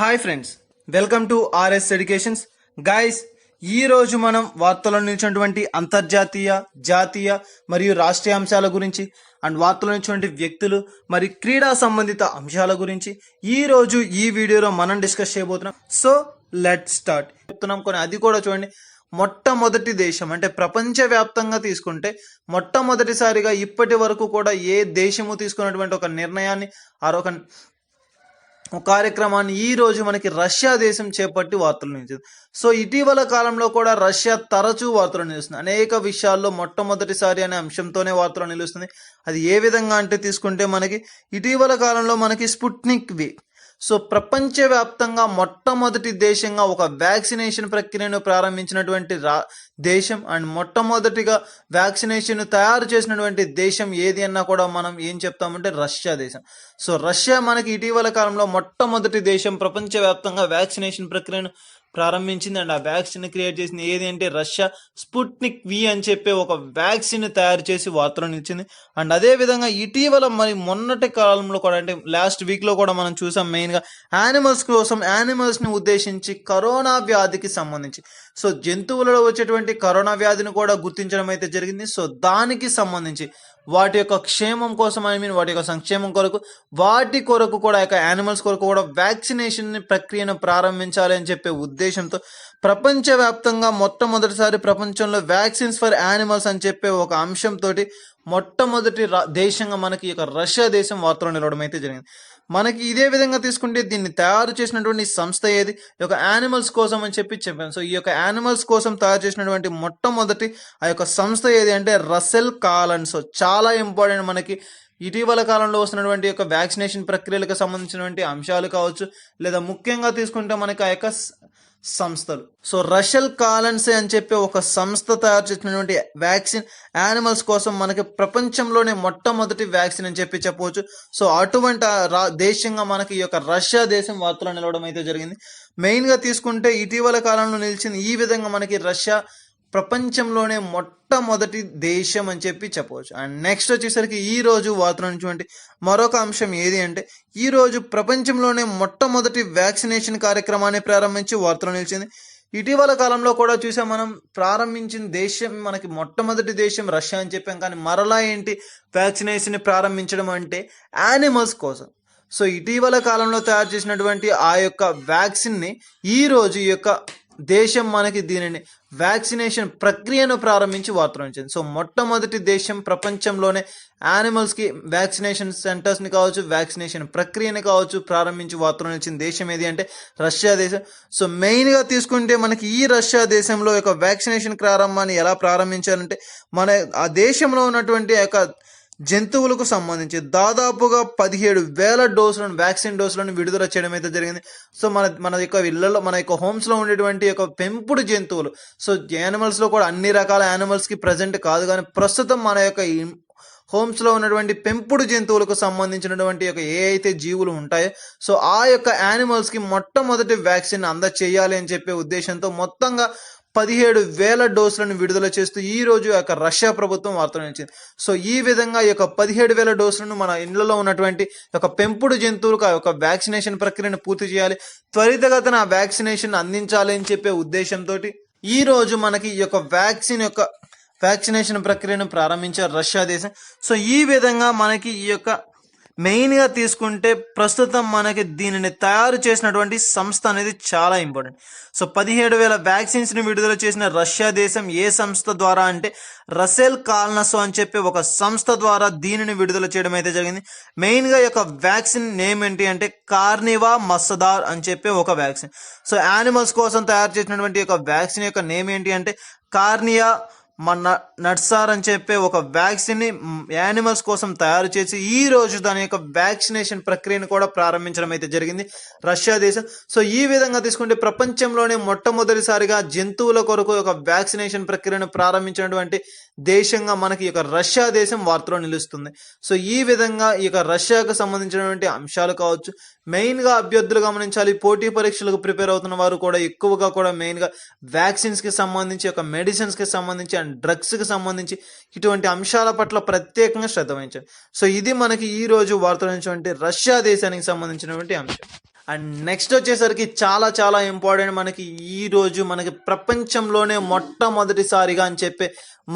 Hi friends, welcome to RS educations. Guys, ఈ రోజు మనం వార్తల్లో నిలిచినటువంటి అంతర్జాతీయ, జాతీయ మరియు రాష్ట్రీయ అంశాల గురించి అండ్ వార్తల్లో నిలిచినటువంటి వ్యక్తులు మరి క్రీడా సంబంధిత అంశాల గురించి ఈ రోజు ఈ వీడియోలో మనం డిస్కస్ చేయబోతున్నాం. So let start. చెప్తున్నాం కొన్ని, అది కూడా చూడండి. మొట్టమొదటి దేశం అంటే ప్రపంచవ్యాప్తంగా తీసుకుంటే మొట్టమొదటిసారిగా ఇప్పటి వరకు కూడా ఏ దేశము తీసుకున్నటువంటి ఒక నిర్ణయాన్ని ఒక కార్యక్రమాన్ని ఈ రోజు మనకి రష్యా దేశం చేపట్టి వార్తలు నిలిచింది. సో ఇటీవల కాలంలో కూడా రష్యా తరచూ వార్తలు నిలుస్తుంది. అనేక విషయాల్లో మొట్టమొదటిసారి అనే అంశంతోనే వార్తలు నిలుస్తుంది. అది ఏ విధంగా అంటే తీసుకుంటే మనకి ఇటీవల కాలంలో మనకి స్పుట్నిక్ వి, సో ప్రపంచవ్యాప్తంగా మొట్టమొదటి దేశంగా ఒక వ్యాక్సినేషన్ ప్రక్రియను ప్రారంభించినటువంటి దేశం అండ్ మొట్టమొదటిగా వ్యాక్సినేషన్ తయారు చేసినటువంటి దేశం ఏది అన్నా కూడా మనం ఏం చెప్తామంటే రష్యా దేశం. సో రష్యా మనకి ఇటీవల కాలంలో మొట్టమొదటి దేశం ప్రపంచవ్యాప్తంగా వ్యాక్సినేషన్ ప్రక్రియను ప్రారంభించింది. అండ్ ఆ వ్యాక్సిన్ క్రియేట్ చేసింది ఏది అంటే రష్యా. స్పుట్నిక్ వి అని చెప్పే ఒక వ్యాక్సిన్ తయారు చేసి వార్తలు నిలిచింది. అండ్ అదే విధంగా ఇటీవల మరి మొన్నటి కాలంలో కూడా అంటే లాస్ట్ వీక్ లో కూడా మనం చూసాం, మెయిన్ గా యానిమల్స్ ని ఉద్దేశించి కరోనా వ్యాధికి సంబంధించి, సో జంతువులలో వచ్చేటువంటి కరోనా వ్యాధిని కూడా గుర్తించడం అయితే జరిగింది. సో దానికి సంబంధించి వాటి యొక్క క్షేమం కోసం వాటి యొక్క సంక్షేమం కొరకు వాటి కొరకు కూడా యానిమల్స్ కొరకు కూడా వ్యాక్సినేషన్ ప్రక్రియను ప్రారంభించాలి అని చెప్పే ఉద్దేశంతో ప్రపంచవ్యాప్తంగా మొట్టమొదటిసారి ప్రపంచంలో వ్యాక్సిన్స్ ఫర్ యానిమల్స్ అని చెప్పే ఒక అంశంతో మొట్టమొదటి దేశంగా మనకి ఈ యొక్క రష్యా దేశం వార్తలు నిలవడం అయితే జరిగింది. మనకి ఇదే విధంగా తీసుకుంటే దీన్ని తయారు చేసినటువంటి సంస్థ ఏది, ఈ యొక్క యానిమల్స్ కోసం అని చెప్పాను. సో ఈ యొక్క యానిమల్స్ కోసం తయారు చేసినటువంటి మొట్టమొదటి ఆ యొక్క సంస్థ ఏది అంటే రసెల్ కాలన్. సో చాలా ఇంపార్టెంట్ మనకి ఇటీవల కాలంలో వస్తున్నటువంటి యొక్క వ్యాక్సినేషన్ ప్రక్రియలకు సంబంధించినటువంటి అంశాలు కావచ్చు, లేదా ముఖ్యంగా తీసుకుంటే మనకి ఆ యొక్క సంస్థలు. సో రషెల్ కాలన్సే అని చెప్పి ఒక సంస్థ తయారు చేసినటువంటి వ్యాక్సిన్ యానిమల్స్ కోసం మనకి ప్రపంచంలోనే మొట్టమొదటి వ్యాక్సిన్ అని చెప్పవచ్చు. సో అటువంటి దేశంగా మనకి ఈ యొక్క రష్యా దేశం వార్తలు నిలవడం అయితే జరిగింది. మెయిన్ గా తీసుకుంటే ఇటీవల కాలంలో నిలిచింది ఈ విధంగా మనకి రష్యా ప్రపంచంలోనే మొట్టమొదటి దేశం అని చెప్పవచ్చు. అండ్ నెక్స్ట్ వచ్చేసరికి ఈ రోజు వార్తలు నుంచి మరొక అంశం ఏది అంటే ఈ రోజు ప్రపంచంలోనే మొట్టమొదటి వ్యాక్సినేషన్ కార్యక్రమాన్ని ప్రారంభించి వార్తలు నిలిచింది. ఇటీవల కాలంలో కూడా చూసాం, మనం ప్రారంభించిన దేశం మనకి మొట్టమొదటి దేశం రష్యా అని చెప్పాం, కానీ మరలా ఏంటి వ్యాక్సినేషన్ ప్రారంభించడం అంటే యానిమల్స్ కోసం. సో ఇటీవల కాలంలో తయారు చేసినటువంటి ఆ యొక్క వ్యాక్సిన్ ని ఈ రోజు ఈ యొక్క దేశం మనకి దీనిని వ్యాక్సినేషన్ ప్రక్రియను ప్రారంభించి వార్తలు ఇచ్చింది. సో మొట్టమొదటి దేశం ప్రపంచంలోనే యానిమల్స్ కి వ్యాక్సినేషన్ సెంటర్స్ ని కావచ్చు, వ్యాక్సినేషన్ ప్రక్రియని కావచ్చు ప్రారంభించి వార్తలు ఇచ్చిన దేశం ఏది అంటే రష్యా దేశం. సో మెయిన్ గా తీసుకుంటే మనకి ఈ రష్యా దేశంలో యొక్క వ్యాక్సినేషన్ ప్రారంభాన్ని ఎలా ప్రారంభించారంటే మన ఆ దేశంలో ఉన్నటువంటి యొక్క జంతువులకు సంబంధించి దాదాపుగా 17,000 డోసులను వ్యాక్సిన్ డోసులను విడుదల చేయడం అయితే జరిగింది. సో మన యొక్క ఇళ్లలో మన యొక్క హోమ్స్ లో ఉండేటువంటి యొక్క పెంపుడు జంతువులు, సో యానిమల్స్ లో కూడా అన్ని రకాల యానిమల్స్ కి ప్రజెంట్ కాదు, కానీ ప్రస్తుతం మన యొక్క హోమ్స్ లో ఉన్నటువంటి పెంపుడు జంతువులకు సంబంధించినటువంటి యొక్క ఏ అయితే జీవులు ఉంటాయో సో ఆ యొక్క యానిమల్స్ కి మొట్టమొదటి వ్యాక్సిన్ అందచేయాలి అని చెప్పే ఉద్దేశంతో మొత్తంగా 17,000 డోసులను విడుదల చేస్తూ ఈ రోజు యొక్క రష్యా ప్రభుత్వం వార్తలు ఇచ్చింది. సో ఈ విధంగా ఈ యొక్క 17,000 డోసులను మన ఇండ్లలో ఉన్నటువంటి యొక్క పెంపుడు జంతువులకు ఆ యొక్క వ్యాక్సినేషన్ ప్రక్రియను పూర్తి చేయాలి, త్వరితగతిన ఆ వ్యాక్సినేషన్ అందించాలి అని చెప్పే ఉద్దేశంతో ఈ రోజు మనకి ఈ యొక్క వ్యాక్సినేషన్ ప్రక్రియను ప్రారంభించారు రష్యా దేశం. సో ఈ విధంగా మనకి ఈ యొక్క మెయిన్ గా తీసుకుంటే ప్రస్తుతం మనకి దీనిని తయారు చేసినటువంటి సంస్థ అనేది చాలా ఇంపార్టెంట్. సో 17,000 వ్యాక్సిన్స్ ని విడుదల చేసిన రష్యా దేశం ఏ సంస్థ ద్వారా అంటే రసెల్ కాల్నసో అని చెప్పి ఒక సంస్థ ద్వారా దీనిని విడుదల చేయడం అయితే జరిగింది. మెయిన్ గా ఈ యొక్క వ్యాక్సిన్ నేమ్ ఏంటి అంటే కార్నివా మసదార్ అని చెప్పి ఒక వ్యాక్సిన్. సో యానిమల్స్ కోసం తయారు చేసినటువంటి యొక్క వ్యాక్సిన్ యొక్క నేమ్ ఏంటి అంటే కార్నియా నట్సార్ అని చెప్పే ఒక వ్యాక్సిన్ ని యానిమల్స్ కోసం తయారు చేసి ఈ రోజు దాని యొక్క వ్యాక్సినేషన్ ప్రక్రియను కూడా ప్రారంభించడం అయితే జరిగింది రష్యా దేశం. సో ఈ విధంగా తీసుకుంటే ప్రపంచంలోనే మొట్టమొదటిసారిగా జంతువుల కొరకు ఒక వ్యాక్సినేషన్ ప్రక్రియను ప్రారంభించినటువంటి దేశంగా మనకి ఈ యొక్క రష్యా దేశం వార్తలో నిలుస్తుంది. సో ఈ విధంగా ఈ యొక్క రష్యాకు సంబంధించినటువంటి అంశాలు కావచ్చు, మెయిన్ గా అభ్యర్థులు గమనించాలి, పోటీ పరీక్షలకు ప్రిపేర్ అవుతున్న వారు కూడా ఎక్కువగా కూడా మెయిన్ గా వ్యాక్సిన్స్ కి సంబంధించి, మెడిసిన్స్ కి సంబంధించి అండ్ అండ్ డ్రగ్స్కి సంబంధించి ఇటువంటి అంశాల పట్ల ప్రత్యేకంగా శ్రద్ధ వహించాలి. సో ఇది మనకి ఈ రోజు వార్తలు నుంచి రష్యా దేశానికి సంబంధించినటువంటి అంశం. అండ్ నెక్స్ట్ వచ్చేసరికి చాలా చాలా ఇంపార్టెంట్, మనకి ఈ రోజు మనకి ప్రపంచంలోనే మొట్టమొదటిసారిగా అని చెప్పే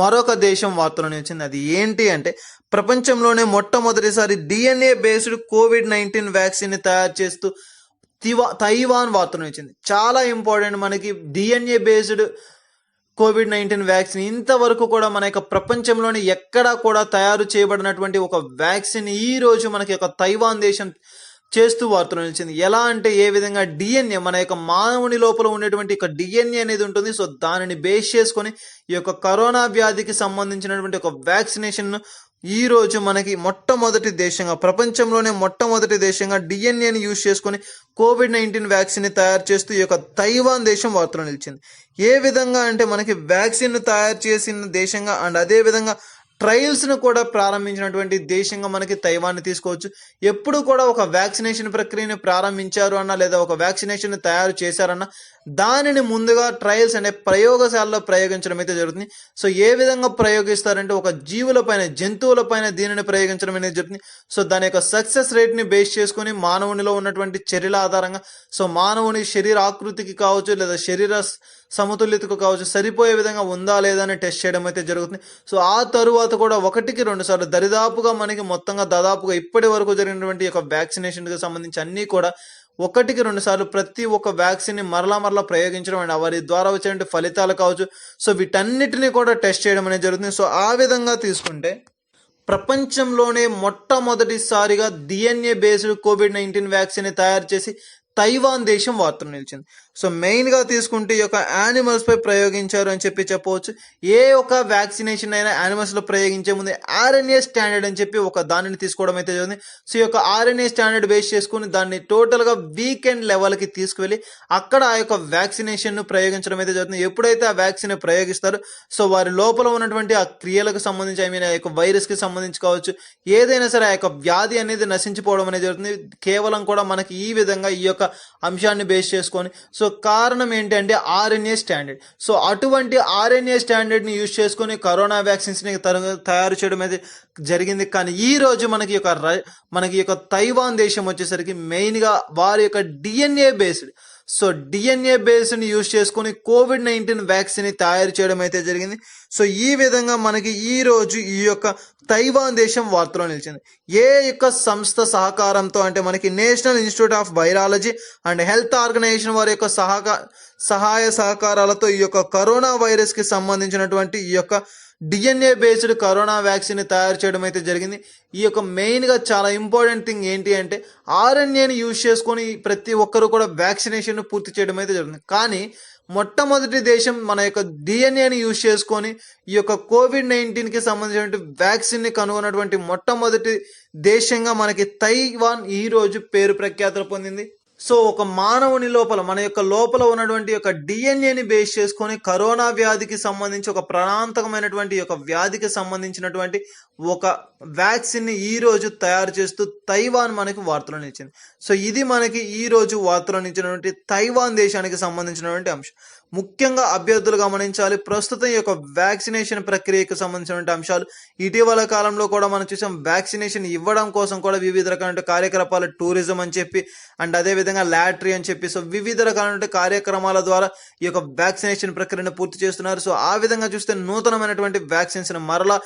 మరొక దేశం వార్తలోనే వచ్చింది. అది ఏంటి అంటే ప్రపంచంలోనే మొట్టమొదటిసారి DNA బేస్డ్ COVID-19 వ్యాక్సిన్ ని తయారు చేస్తూ తైవాన్ వార్తను వచ్చింది. చాలా ఇంపార్టెంట్, మనకి DNA బేస్డ్ COVID-19 వ్యాక్సిన్ ఇంతవరకు కూడా మన యొక్క ప్రపంచంలోని ఎక్కడా కూడా తయారు చేయబడినటువంటి ఒక వ్యాక్సిన్ ఈ రోజు మనకి ఒక తైవాన్ దేశం చేస్తూ వార్తలు నిలిచింది. ఎలా అంటే ఏ విధంగా DNA మన యొక్క మానవుని లోపల ఉండేటువంటి ఒక DNA అనేది ఉంటుంది. సో దానిని బేస్ చేసుకొని ఈ యొక్క కరోనా వ్యాధికి సంబంధించినటువంటి ఒక వ్యాక్సినేషన్ ఈ రోజు మనకి మొట్టమొదటి దేశంగా, ప్రపంచంలోనే మొట్టమొదటి దేశంగా DNAని యూజ్ చేసుకొని COVID-19 వ్యాక్సిన్ ని తయారు చేస్తూ ఈ యొక్క తైవాన్ దేశం వార్తలు నిలిచింది. ఏ విధంగా అంటే మనకి వ్యాక్సిన్ తయారు చేసిన దేశంగా అండ్ అదే విధంగా ట్రయల్స్ను కూడా ప్రారంభించినటువంటి దేశంగా మనకి తైవాన్ని తీసుకోవచ్చు. ఎప్పుడు కూడా ఒక వ్యాక్సినేషన్ ప్రక్రియను ప్రారంభించారు అన్న లేదా ఒక వ్యాక్సినేషన్ తయారు చేశారన్న దానిని ముందుగా ట్రయల్స్ అనే ప్రయోగశాలలో ప్రయోగించడం అయితే జరుగుతుంది. సో ఏ విధంగా ప్రయోగిస్తారంటే ఒక జీవులపైన, జంతువులపైన దీనిని ప్రయోగించడం అనేది జరుగుతుంది. సో దాని యొక్క సక్సెస్ రేట్ని బేస్ చేసుకొని మానవునిలో ఉన్నటువంటి చర్యల ఆధారంగా, సో మానవుని శరీర ఆకృతికి కావచ్చు లేదా శరీర సమతుల్యతకు కావచ్చు సరిపోయే విధంగా ఉందా లేదా అని టెస్ట్ చేయడం అయితే జరుగుతుంది. సో ఆ తరువాత కూడా 1-2 సార్లు దరిదాపుగా మనకి మొత్తంగా దాదాపుగా ఇప్పటి వరకు జరిగినటువంటి యొక్క వ్యాక్సినేషన్కి సంబంధించి అన్నీ కూడా 1-2 సార్లు ప్రతి ఒక్క వ్యాక్సిన్ని మరలా ప్రయోగించడం అండ్ వారి ద్వారా వచ్చే ఫలితాలు కావచ్చు, సో వీటన్నిటిని కూడా టెస్ట్ చేయడం అనేది జరుగుతుంది. సో ఆ విధంగా తీసుకుంటే ప్రపంచంలోనే మొట్టమొదటిసారిగా DNA బేస్డ్ COVID-19 వ్యాక్సిన్ తయారు చేసి తైవాన్ దేశం వార్తలు నిలిచింది. సో మెయిన్గా తీసుకుంటే ఈ యొక్క యానిమల్స్పై ప్రయోగించారు అని చెప్పవచ్చు. ఏ ఒక్క వ్యాక్సినేషన్ అయినా యానిమల్స్లో ప్రయోగించే ముందు RNA స్టాండర్డ్ అని చెప్పి ఒక దానిని తీసుకోవడం అయితే జరిగింది. సో ఈ యొక్క RNA స్టాండర్డ్ బేస్ చేసుకుని దాన్ని టోటల్గా వీకెండ్ లెవెల్కి తీసుకువెళ్ళి అక్కడ ఆ యొక్క వ్యాక్సినేషన్ను ప్రయోగించడం అయితే జరుగుతుంది. ఎప్పుడైతే ఆ వ్యాక్సిన్ ప్రయోగిస్తారో సో వారి లోపల ఉన్నటువంటి ఆ క్రియలకు సంబంధించి ఆ యొక్క వైరస్కి సంబంధించి కావచ్చు ఏదైనా సరే ఆ యొక్క వ్యాధి అనేది నశించిపోవడం అనేది జరుగుతుంది. కేవలం కూడా మనకి ఈ విధంగా ఈ యొక్క అంశాన్ని బేస్ చేసుకొని, సో కారణం ఏంటంటే RNA స్టాండర్డ్. సో అటువంటి RNA స్టాండర్డ్ని యూజ్ చేసుకొని కరోనా వ్యాక్సిన్స్ని తయారు చేయడం అయితే జరిగింది. కానీ ఈ రోజు మనకి యొక్క తైవాన్ దేశం వచ్చేసరికి మెయిన్గా వారి యొక్క DNA బేస్డ్, సో DNA బేస్ని యూజ్ చేసుకొని COVID-19 వ్యాక్సిన్ తయారు చేయడం అయితే జరిగింది. సో ఈ విధంగా మనకి ఈ రోజు ఈ యొక్క తైవాన్ దేశం వార్తలో నిలిచింది. ఏ యొక్క సంస్థ సహకారంతో అంటే మనకి national institute of virology and health organization వారి యొక్క సహాయ సహకారాలతో ఈ యొక్క కరోనా వైరస్కి సంబంధించినటువంటి ఈ యొక్క DNA బేస్డ్ కరోనా వ్యాక్సిన్ తయారు చేయడం అయితే జరిగింది. ఈ యొక్క మెయిన్గా చాలా ఇంపార్టెంట్ థింగ్ ఏంటి అంటే RNAని యూజ్ చేసుకొని ప్రతి ఒక్కరు కూడా వ్యాక్సినేషన్ పూర్తి చేయడం అయితే జరుగుతుంది. కానీ మొట్టమొదటి దేశం మన యొక్క DNAని యూజ్ చేసుకొని ఈ యొక్క COVID-19కి సంబంధించిన వ్యాక్సిన్ని కనుగొన్నటువంటి మొట్టమొదటి దేశంగా మనకి తైవాన్ ఈ రోజు పేరు ప్రఖ్యాతలు పొందింది. సో ఒక మానవుని లోపల మన యొక్క లోపల ఉన్నటువంటి యొక్క DNAని బేస్ చేసుకొని కరోనా వ్యాధికి సంబంధించి ఒక ప్రాణాంతకమైనటువంటి యొక్క వ్యాధికి సంబంధించినటువంటి ఒక వ్యాక్సిన్ని ఈ రోజు తయారు చేస్తూ తైవాన్ మనకి వార్తలు ఇచ్చింది. సో ఇది మనకి ఈ రోజు వార్తలు ఇచ్చినటువంటి తైవాన్ దేశానికి సంబంధించినటువంటి అంశం. ముఖ్యంగా అభ్యర్థులు గమనించాలి, ప్రస్తుతం ఈ యొక్క వ్యాక్సినేషన్ ప్రక్రియకు సంబంధించినటువంటి అంశాలు ఇటీవల కాలంలో కూడా మనం చూసాం. వ్యాక్సినేషన్ ఇవ్వడం కోసం కూడా వివిధ రకాల కార్యకలాపాలు, టూరిజం అని చెప్పి అండ్ అదేవిధంగా లాటరీ అని చెప్పి, సో వివిధ రకాల కార్యక్రమాల ద్వారా ఈ యొక్క వ్యాక్సినేషన్ ప్రక్రియను పూర్తి చేస్తున్నారు. సో ఆ విధంగా చూస్తే నూతనమైనటువంటి వ్యాక్సిన్స్ మరలా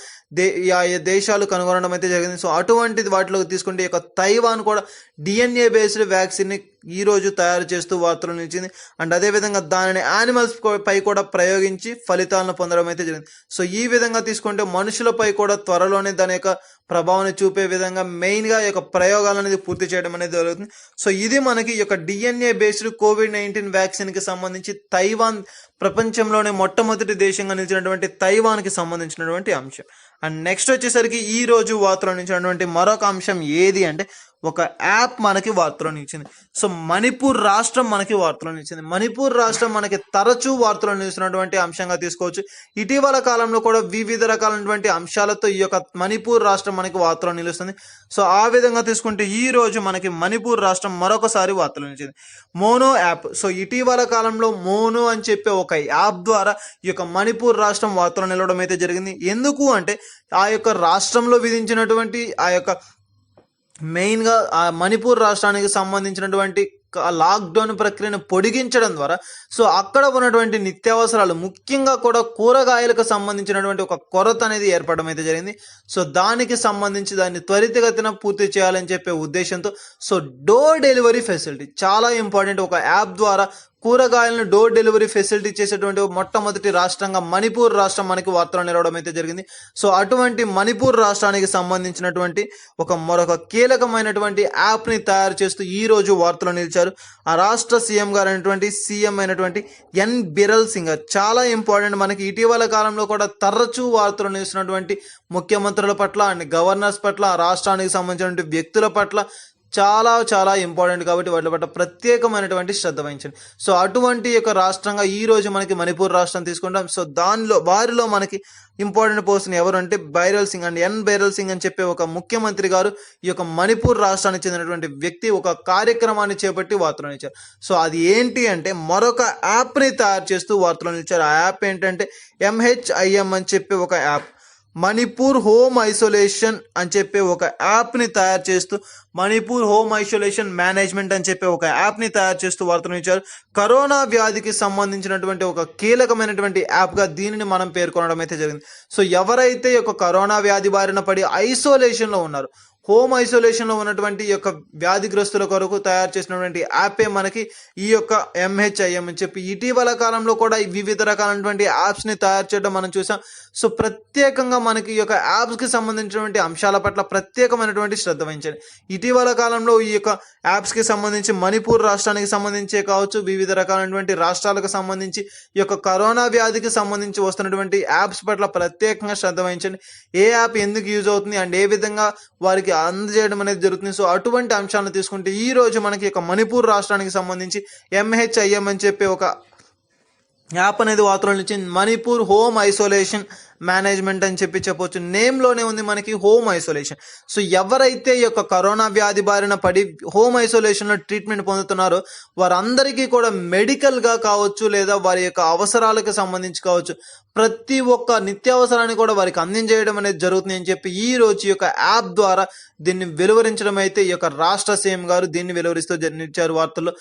దేశాలు కనుగొనడం అయితే జరిగింది. సో అటువంటి వాటిలో తీసుకుంటే ఈ యొక్క తైవాన్ కూడా DNA బేస్డ్ వ్యాక్సిన్ని ఈ రోజు తయారు చేస్తూ వార్తలు నిలిచింది. అండ్ అదేవిధంగా దానిని యానిమల్స్ పై కూడా ప్రయోగించి ఫలితాలను పొందడం అయితే జరిగింది. సో ఈ విధంగా తీసుకుంటే మనుషులపై కూడా త్వరలోనే దాని యొక్క ప్రభావాన్ని చూపే విధంగా మెయిన్గా ఈ యొక్క ప్రయోగాలు అనేది పూర్తి చేయడం అనేది జరుగుతుంది. సో ఇది మనకి ఈ యొక్క DNA బేస్డ్ COVID-19 వ్యాక్సిన్కి సంబంధించి తైవాన్ ప్రపంచంలోనే మొట్టమొదటి దేశంగా నిలిచినటువంటి తైవాన్కి సంబంధించినటువంటి అంశం. అండ్ నెక్స్ట్ వచ్చేసరికి ఈ రోజు వార్తలో నిలిచినటువంటి మరొక అంశం ఏది అంటే ఒక యాప్ మనకి వార్తలో నిలిచింది. సో మణిపూర్ రాష్ట్రం మనకి వార్తలో నిలిచింది. మణిపూర్ రాష్ట్రం మనకి తరచూ వార్తలో నిలిచినటువంటి అంశంగా తీసుకోవచ్చు. ఇటీవల కాలంలో కూడా వివిధ రకాలైనటువంటి అంశాలతో ఈ యొక్క మణిపూర్ రాష్ట్రం మనకి వార్తలో నిలుస్తుంది. సో ఆ విధంగా తీసుకుంటే ఈ రోజు మనకి మణిపూర్ రాష్ట్రం మరొకసారి వార్తలో నిలిచింది. Mono app. సో ఇటీవల కాలంలో మోనో అని చెప్పే ఒక యాప్ ద్వారా ఈ యొక్క మణిపూర్ రాష్ట్రం వార్తలో నిలవడం అయితే జరిగింది. ఎందుకు అంటే ఆ యొక్క రాష్ట్రంలో విధించినటువంటి ఆ యొక్క మెయిన్గా ఆ మణిపూర్ రాష్ట్రానికి సంబంధించినటువంటి లాక్డౌన్ ప్రక్రియను పొడిగించడం ద్వారా సో అక్కడ ఉన్నటువంటి నిత్యావసరాలు ముఖ్యంగా కూడా కూరగాయలకు సంబంధించినటువంటి ఒక కొరత అనేది ఏర్పడడం అయితే జరిగింది. సో దానికి సంబంధించి దాన్ని త్వరితగతిన పూర్తి చేయాలని చెప్పే ఉద్దేశంతో సో డోర్ డెలివరీ ఫెసిలిటీ చాలా ఇంపార్టెంట్. ఒక యాప్ ద్వారా కూరగాయలను డోర్ డెలివరీ ఫెసిలిటీ చేసేటువంటి మొట్టమొదటి రాష్ట్రంగా మణిపూర్ రాష్ట్రం మనకి వార్తలు నిలవడం అయితే జరిగింది. సో అటువంటి మణిపూర్ రాష్ట్రానికి సంబంధించినటువంటి మరొక కీలకమైనటువంటి యాప్ని తయారు చేస్తూ ఈ రోజు వార్తలు నిలిచారు ఆ రాష్ట్ర సీఎం గారు అయినటువంటి ఎన్ బిరల్ సింగ్. చాలా ఇంపార్టెంట్. మనకి ఇటీవల కాలంలో కూడా తరచూ వార్తలు నిలిచినటువంటి ముఖ్యమంత్రుల పట్ల అండ్ గవర్నర్స్ పట్ల ఆ రాష్ట్రానికి సంబంధించినటువంటి వ్యక్తుల పట్ల చాలా చాలా ఇంపార్టెంట్ కాబట్టి వాటి పట్ల ప్రత్యేకమైనటువంటి శ్రద్ధ వహించండి. సో అటువంటి యొక్క రాష్ట్రంగా ఈ రోజు మనకి మణిపూర్ రాష్ట్రం తీసుకుంటాం. సో వారిలో మనకి ఇంపార్టెంట్ పర్సన్ ఎవరు అంటే బైరల్ సింగ్ అండ్ ఎన్ బైరల్ సింగ్ అని చెప్పే ఒక ముఖ్యమంత్రి గారు ఈ యొక్క మణిపూర్ రాష్ట్రానికి చెందినటువంటి వ్యక్తి ఒక కార్యక్రమాన్ని చేపట్టి వార్తలు ఇచ్చారు. సో అది ఏంటి అంటే మరొక యాప్ని తయారు చేస్తూ వార్తలు ఇచ్చారు. ఆ యాప్ ఏంటంటే MHIM అని చెప్పి ఒక యాప్, మణిపూర్ హోమ్ ఐసోలేషన్ అని చెప్పి ఒక యాప్ని తయారు చేస్తూ మణిపూర్ హోమ్ ఐసోలేషన్ మేనేజ్మెంట్ అని చెప్పి ఒక యాప్ని తయారు చేస్తూ వార్తలు ఇచ్చారు. కరోనా వ్యాధికి సంబంధించినటువంటి ఒక కీలకమైనటువంటి యాప్గా దీనిని మనం పేర్కొనడం అయితే జరిగింది. సో ఎవరైతే ఒక కరోనా వ్యాధి బారిన పడి ఐసోలేషన్లో ఉన్నారు, హోమ్ ఐసోలేషన్లో ఉన్నటువంటి యొక్క వ్యాధిగ్రస్తుల కొరకు తయారు చేసినటువంటి యాపే మనకి ఈ యొక్క MHIM అని చెప్పి ఇటీవల కాలంలో కూడా వివిధ రకాలైనటువంటి యాప్స్ని తయారు చేయడం మనం చూసాం. సో ప్రత్యేకంగా మనకి ఈ యొక్క యాప్స్కి సంబంధించినటువంటి అంశాల పట్ల ప్రత్యేకమైనటువంటి శ్రద్ధ వహించండి. ఇటీవల కాలంలో ఈ యొక్క యాప్స్కి సంబంధించి మణిపూర్ రాష్ట్రానికి సంబంధించే కావచ్చు, వివిధ రకాలైనటువంటి రాష్ట్రాలకు సంబంధించి ఈ యొక్క కరోనా వ్యాధికి సంబంధించి వస్తున్నటువంటి యాప్స్ పట్ల ప్రత్యేకంగా శ్రద్ధ వహించండి. ఏ యాప్ ఎందుకు యూజ్ అవుతుంది అండ్ ఏ విధంగా వారికి అందజేయడం అనేది జరుగుతుంది. సో అటువంటి అంశాలను తీసుకుంటే ఈ రోజు మనకి ఒక మణిపూర్ రాష్ట్రానికి సంబంధించి MHIM అని చెప్పి ఒక యాప్ అనేది వార్తలు నుంచి మణిపూర్ హోమ్ ఐసోలేషన్ మేనేజ్మెంట్ అని చెప్పొచ్చు. నేమ్లోనే ఉంది మనకి హోమ్ ఐసోలేషన్. సో ఎవరైతే ఈ యొక్క కరోనా వ్యాధి బారిన పడి హోమ్ ఐసోలేషన్లో ట్రీట్మెంట్ పొందుతున్నారో వారందరికీ కూడా మెడికల్గా కావచ్చు లేదా వారి యొక్క అవసరాలకు సంబంధించి కావచ్చు ప్రతి ఒక్క నిత్యావసరాన్ని కూడా వారికి అందించేయడం అనేది జరుగుతుంది అని చెప్పి ఈ రోజు ఈ యొక్క యాప్ ద్వారా దీన్ని వెలువరించడం అయితే ఈ యొక్క రాష్ట్ర సీఎం గారు దీన్ని వెలువరిస్తూ ఇచ్చారు వార్తల్లో.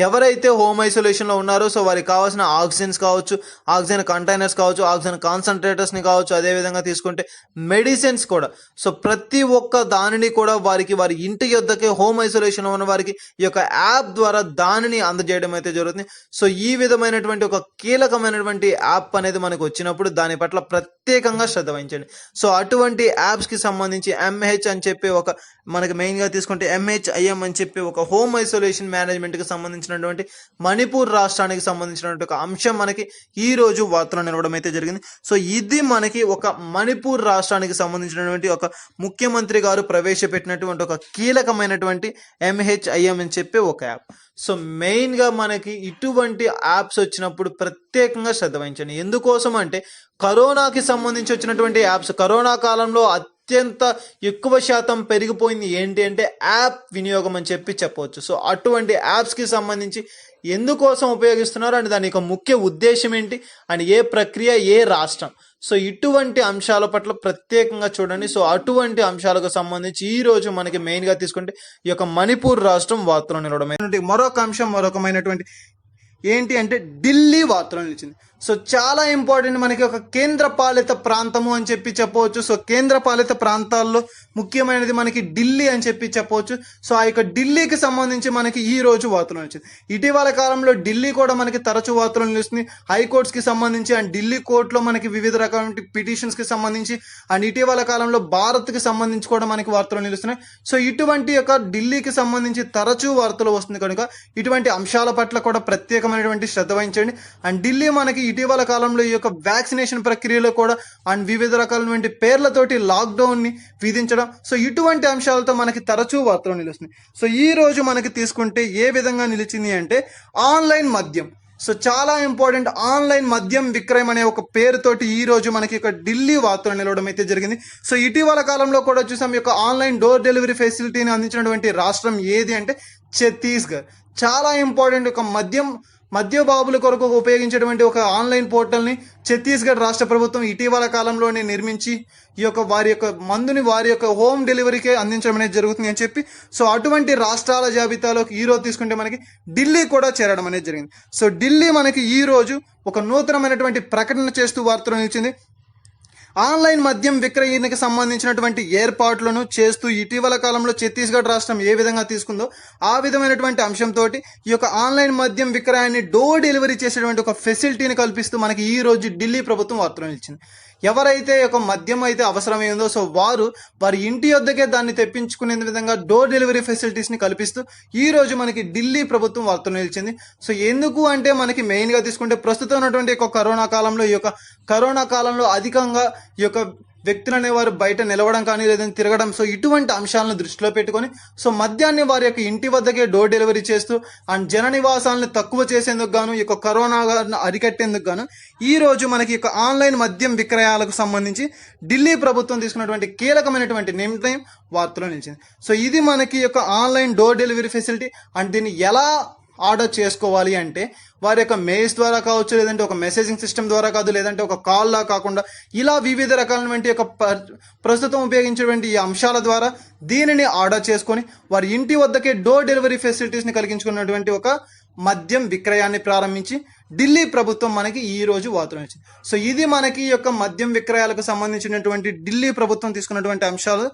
ఎవరైతే హోమ్ ఐసోలేషన్లో ఉన్నారో సో వారికి కావాల్సిన ఆక్సిజన్స్ కావచ్చు, ఆక్సిజన్ కంటైనర్స్ కావచ్చు, ఆక్సిజన్ కాన్సన్ట్రేటర్స్ని కావచ్చు, అదేవిధంగా తీసుకుంటే మెడిసిన్స్ కూడా సో ప్రతి ఒక్క దానిని కూడా వారి ఇంటి యొద్దకే హోమ్ ఐసోలేషన్లో ఉన్న వారికి ఈ యొక్క యాప్ ద్వారా దానిని అందజేయడం అయితే జరుగుతుంది. సో ఈ విధమైనటువంటి ఒక కీలకమైనటువంటి యాప్ అనేది మనకు వచ్చినప్పుడు దాని పట్ల ప్రత్యేకంగా శ్రద్ధ వహించండి. సో అటువంటి యాప్స్కి సంబంధించి MH అని చెప్పి ఒక మనకి మెయిన్గా తీసుకుంటే MHIM అని చెప్పి ఒక హోమ్ ఐసోలేషన్ మేనేజ్మెంట్కి సంబంధించినటువంటి మణిపూర్ రాష్ట్రానికి సంబంధించినటువంటి ఒక అంశం మనకి ఈ రోజు వార్తలు నిలవడం అయితే జరిగింది. సో ఇది మనకి ఒక మణిపూర్ రాష్ట్రానికి సంబంధించినటువంటి ఒక ముఖ్యమంత్రి గారు ప్రవేశపెట్టినటువంటి ఒక కీలకమైనటువంటి MHIM అని చెప్పి ఒక యాప్. సో మెయిన్గా మనకి ఇటువంటి యాప్స్ వచ్చినప్పుడు ప్రత్యేకంగా శ్రద్ధ వహించండి. ఎందుకోసం అంటే కరోనాకి సంబంధించి వచ్చినటువంటి యాప్స్ కరోనా కాలంలో అత్యంత ఎక్కువ శాతం పెరిగిపోయింది ఏంటి అంటే యాప్ వినియోగం అని చెప్పవచ్చు. సో అటువంటి యాప్స్కి సంబంధించి ఎందుకోసం ఉపయోగిస్తున్నారు అండ్ దాని యొక్క ముఖ్య ఉద్దేశం ఏంటి అండ్ ఏ ప్రక్రియ ఏ రాష్ట్రం, సో ఇటువంటి అంశాల పట్ల ప్రత్యేకంగా చూడండి. సో అటువంటి అంశాలకు సంబంధించి ఈ రోజు మనకి మెయిన్గా తీసుకుంటే ఈ యొక్క మణిపూర్ రాష్ట్రం వార్తలు నిలవడం. మరొక అంశం మరొకమైనటువంటి ఏంటి అంటే ఢిల్లీ వార్తలు నిలిచింది. సో చాలా ఇంపార్టెంట్. మనకి ఒక కేంద్ర పాలిత ప్రాంతము అని చెప్పవచ్చు. సో కేంద్ర పాలిత ప్రాంతాల్లో ముఖ్యమైనది మనకి ఢిల్లీ అని చెప్పవచ్చు. సో ఆ యొక్క ఢిల్లీకి సంబంధించి మనకి ఈ రోజు వార్తలు నిలిచింది. ఇటీవల కాలంలో ఢిల్లీ కూడా మనకి తరచు వార్తలు నిలుస్తుంది. హైకోర్ట్స్కి సంబంధించి అండ్ ఢిల్లీ కోర్టులో మనకి వివిధ రకాల పిటిషన్స్కి సంబంధించి అండ్ ఇటీవల కాలంలో భారత్కి సంబంధించి కూడా మనకి వార్తలు నిలుస్తున్నాయి. సో ఇటువంటి యొక్క ఢిల్లీకి సంబంధించి తరచూ వార్తలు వస్తుంది కనుక ఇటువంటి అంశాల పట్ల కూడా ప్రత్యేకమైనటువంటి శ్రద్ధ వహించండి. అండ్ ఢిల్లీ మనకి ఇటీవల కాలంలో ఈ యొక్క వ్యాక్సినేషన్ ప్రక్రియలో కూడా అండ్ వివిధ రకాలైనటువంటి పేర్లతోటి లాక్డౌన్ని విధించడం, సో ఇటువంటి అంశాలతో మనకి తరచూ వార్తలు నిలుస్తుంది. సో ఈ రోజు మనకి తీసుకుంటే ఏ విధంగా నిలిచింది అంటే ఆన్లైన్ మద్యం. సో చాలా ఇంపార్టెంట్, ఆన్లైన్ మద్యం విక్రయం అనే ఒక పేరుతోటి ఈ రోజు మనకి ఒక ఢిల్లీ వార్తలు నిలవడం అయితే జరిగింది. సో ఇటీవల కాలంలో కూడా చూసాం, ఈ యొక్క ఆన్లైన్ డోర్ డెలివరీ ఫెసిలిటీని అందించినటువంటి రాష్ట్రం ఏది అంటే ఛత్తీస్గఢ్. చాలా ఇంపార్టెంట్, ఒక మద్యబాబుల కొరకు ఉపయోగించేటువంటి ఒక ఆన్లైన్ పోర్టల్ని ఛత్తీస్గఢ్ రాష్ట్ర ప్రభుత్వం ఇటీవల కాలంలోనే నిర్మించి ఈ యొక్క వారి యొక్క మందుని వారి యొక్క హోమ్ డెలివరీకే అందించడం అనేది జరుగుతుంది అని చెప్పి, సో అటువంటి రాష్ట్రాల జాబితాలోకి ఈ రోజు తీసుకుంటే మనకి ఢిల్లీ కూడా చేరడం అనేది జరిగింది. సో ఢిల్లీ మనకి ఈ రోజు ఒక నూతనమైనటువంటి ప్రకటన చేస్తూ వార్తలు నిలిచింది. ఆన్లైన్ మద్యం విక్రయానికి సంబంధించినటువంటి ఏర్పాట్లను చేస్తూ ఇటీవల కాలంలో ఛత్తీస్గఢ్ రాష్ట్రం ఏ విధంగా తీసుకుందో ఆ విధమైనటువంటి అంశంతో ఈ యొక్క ఆన్లైన్ మద్యం విక్రయాన్ని డోర్ డెలివరీ చేసేటువంటి ఒక ఫెసిలిటీని కల్పిస్తూ మనకి ఈ రోజు ఢిల్లీ ప్రభుత్వం వార్తలు నిలిచింది. ఎవరైతే ఒక మద్యం అయితే అవసరమైందో సో వారి ఇంటి వద్దకే దాన్ని తెప్పించుకునే విధంగా డోర్ డెలివరీ ఫెసిలిటీస్ని కల్పిస్తూ ఈ రోజు మనకి ఢిల్లీ ప్రభుత్వం వార్తలు నిలిచింది. సో ఎందుకు అంటే మనకి మెయిన్గా తీసుకుంటే ప్రస్తుతం ఉన్నటువంటి ఈ యొక్క కరోనా కాలంలో అధికంగా ఈ యొక్క వ్యక్తులు అనేవారు బయట నిలవడం కానీ లేదంటే తిరగడం, సో ఇటువంటి అంశాలను దృష్టిలో పెట్టుకొని సో మద్యాన్ని వారి యొక్క ఇంటి వద్దకే డోర్ డెలివరీ చేస్తూ అండ్ జన నివాసాలను తక్కువ చేసేందుకు గాను ఈ యొక్క కరోనా అరికట్టేందుకు గాను ఈ రోజు మనకి యొక్క ఆన్లైన్ మద్యం విక్రయాలకు సంబంధించి ఢిల్లీ ప్రభుత్వం తీసుకున్నటువంటి కీలకమైనటువంటి నిర్ణయం వార్తలో నిలిచింది. సో ఇది మనకి యొక్క online door delivery facility. And దీన్ని ఎలా ఆర్డర్ చేసుకోవాలి అంటే వారి యొక్క మెయిల్స్ ద్వారా కావచ్చు, లేదంటే ఒక మెసేజింగ్ సిస్టమ్ ద్వారా కాదు, లేదంటే ఒక కాల్లా కాకుండా ఇలా వివిధ రకాలైనటువంటి యొక్క ప్రస్తుతం ఉపయోగించేటువంటి ఈ అంశాల ద్వారా దీనిని ఆర్డర్ చేసుకొని వారి ఇంటి వద్దకే డోర్ డెలివరీ ఫెసిలిటీస్ని కలిగించుకున్నటువంటి ఒక మద్యం విక్రయాన్ని ప్రారంభించి ఢిల్లీ ప్రభుత్వం మనకి ఈ రోజు వార్తలు ఇచ్చింది. సో ఇది మనకి యొక్క మద్యం విక్రయాలకు సంబంధించినటువంటి ఢిల్లీ ప్రభుత్వం తీసుకున్నటువంటి అంశాలు.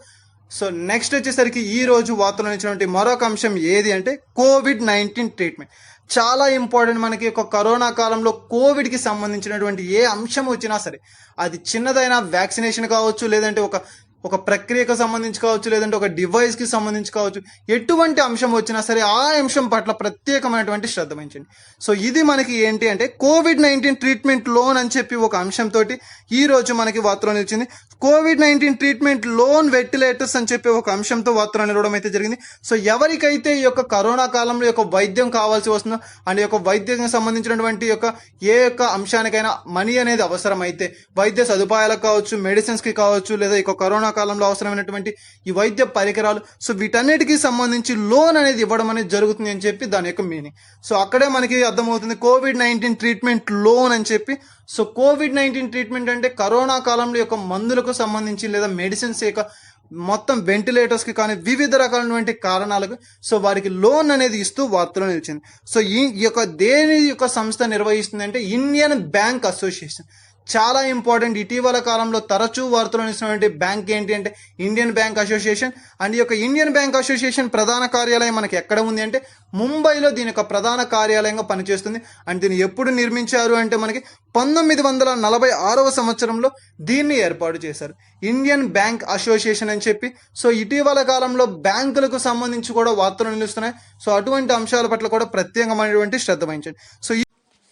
సో నెక్స్ట్ వచ్చేసరికి ఈ రోజు వార్తలు ఇచ్చినటువంటి మరొక అంశం ఏది అంటే COVID-19 ట్రీట్మెంట్. చాలా ఇంపార్టెంట్. మనకి ఒక కరోనా కాలంలో కోవిడ్కి సంబంధించినటువంటి ఏ అంశం వచ్చినా సరే, అది చిన్నదైనా వ్యాక్సినేషన్ కావచ్చు, లేదంటే ఒక ప్రక్రియకు సంబంధించి కావచ్చు, లేదంటే ఒక డివైస్కి సంబంధించి కావచ్చు, ఎటువంటి అంశం వచ్చినా సరే ఆ అంశం పట్ల ప్రత్యేకమైనటువంటి శ్రద్ధ వహించండి. సో ఇది మనకి ఏంటి అంటే COVID-19 ట్రీట్మెంట్ లోన్ అని చెప్పి ఒక అంశంతో ఈ రోజు మనకి వార్తలో నిలిచింది. COVID-19 ట్రీట్మెంట్ లోన్ వెంటిలేటర్స్ అని చెప్పి ఒక అంశంతో వార్తలు నిలవడం అయితే జరిగింది. సో ఎవరికైతే ఈ యొక్క కరోనా కాలంలో యొక్క వైద్యం కావాల్సి వస్తుందో అండ్ ఈ యొక్క వైద్యానికి సంబంధించినటువంటి ఏ యొక్క అంశానికైనా మనీ అనేది అవసరమైతే వైద్య సదుపాయాలకు కావచ్చు, మెడిసిన్స్కి కావచ్చు, లేదా ఈ కరోనా కాలంలో అవసరమైనటువంటి ఈ వైద్య పరికరాలు, సో వీటన్నిటికీ సంబంధించి లోన్ అనేది ఇవ్వడం అనేది జరుగుతుంది అని చెప్పి దాని యొక్క మీనింగ్. సో అక్కడే మనకి అర్థమవుతుంది COVID-19 ట్రీట్మెంట్ లోన్ అని చెప్పి. సో COVID-19 ట్రీట్మెంట్ అంటే కరోనా కాలంలో యొక్క మందులకు సంబంధించి లేదా మెడిసిన్స్ యొక్క మొత్తం వెంటిలేటర్స్కి కానీ వివిధ రకాలైనటువంటి కారణాలకు సో వారికి లోన్ అనేది ఇస్తూ వార్తలో నిలిచింది. సో ఈ యొక్క దేని యొక్క సంస్థ నిర్వహిస్తుంది అంటే ఇండియన్ బ్యాంక్ అసోసియేషన్. చాలా ఇంపార్టెంట్. ఇటీవల కాలంలో తరచూ వార్తలు ఇస్తున్నటువంటి బ్యాంక్ ఏంటి అంటే ఇండియన్ బ్యాంక్ అసోసియేషన్. అండ్ ఈ యొక్క ఇండియన్ బ్యాంక్ అసోసియేషన్ ప్రధాన కార్యాలయం మనకి ఎక్కడ ఉంది అంటే ముంబైలో దీని యొక్క ప్రధాన కార్యాలయంగా పనిచేస్తుంది. అండ్ దీన్ని ఎప్పుడు నిర్మించారు అంటే మనకి 1946వ సంవత్సరంలో దీన్ని ఏర్పాటు చేశారు, ఇండియన్ బ్యాంక్ అసోసియేషన్ అని చెప్పి. సో ఇటీవల కాలంలో బ్యాంకులకు సంబంధించి కూడా వార్తలు నిలుస్తున్నాయి. సో అటువంటి అంశాల పట్ల కూడా ప్రత్యేకమైనటువంటి శ్రద్ధ వహించండి. సో